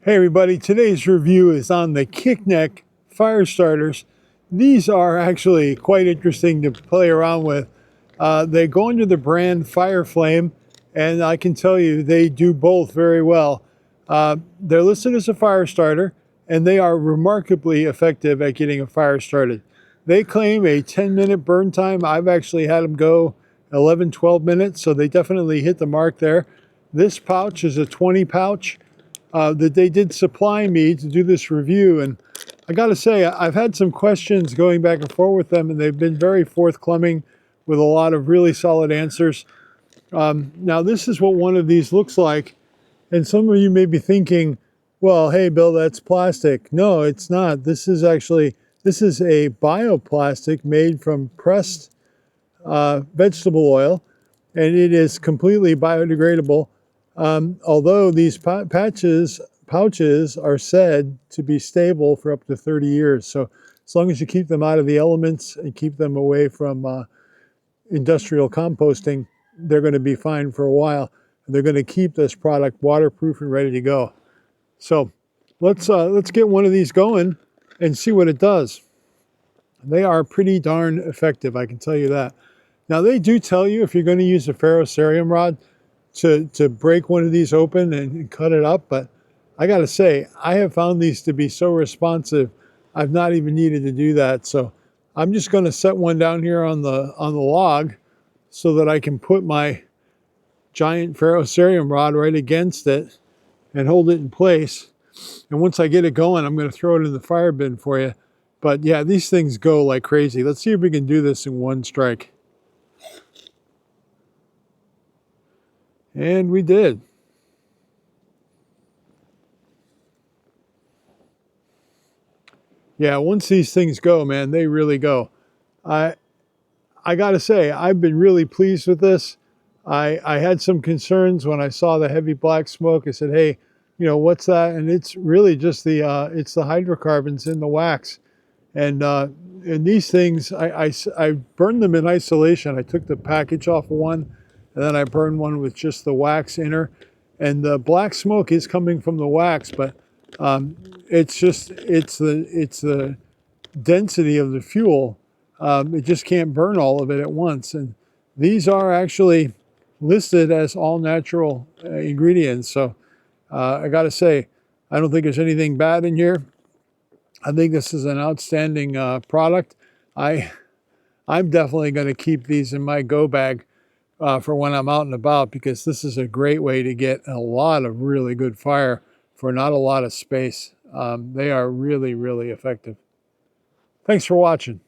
Hey everybody, today's review is on the Kiknek fire starters. These are actually quite interesting to play around with. They go under the brand FireFlame, and I can tell you they do both very well. They're listed as a fire starter, and they are remarkably effective at getting a fire started. They claim a 10-minute burn time. I've actually had them go 11, 12 minutes, so they definitely hit the mark there. This pouch is a 20 pouch. That they did supply me to do this review. And I got to say, I've had some questions going back and forth with them, and they've been very forthcoming with a lot of really solid answers. Now, this is what one of these looks like. And some of you may be thinking, well, hey, Bill, that's plastic. No, it's not. This is a bioplastic made from pressed vegetable oil, and it is completely biodegradable. Although these pouches are said to be stable for up to 30 years. So as long as you keep them out of the elements and keep them away from industrial composting, they're going to be fine for a while. They're going to keep this product waterproof and ready to go. So let's get one of these going and see what it does. They are pretty darn effective, I can tell you that. Now they do tell you if you're going to use a ferrocerium rod to break one of these open and cut it up, but I got to say, I have found these to be so responsive, I've not even needed to do that. So I'm just going to set one down here on the log so that I can put my giant ferrocerium rod right against it and hold it in place. And once I get it going, I'm going to throw it in the fire bin for you. But yeah, these things go like crazy. Let's see if we can do this in one strike. And we did. Yeah, once these things go, man, they really go. I got to say, I've been really pleased with this. I had some concerns when I saw the heavy black smoke. I said, hey, you know, what's that? And it's really just it's the hydrocarbons in the wax. And these things, I burned them in isolation. I took the package off of one, and then I burned one with just the wax inner. And the black smoke is coming from the wax, but it's the density of the fuel. It just can't burn all of it at once. And these are actually listed as all natural ingredients. So I got to say, I don't think there's anything bad in here. I think this is an outstanding product. I'm definitely going to keep these in my go bag for when I'm out and about, because this is a great way to get a lot of really good fire for not a lot of space. They are really, really effective. Thanks for watching.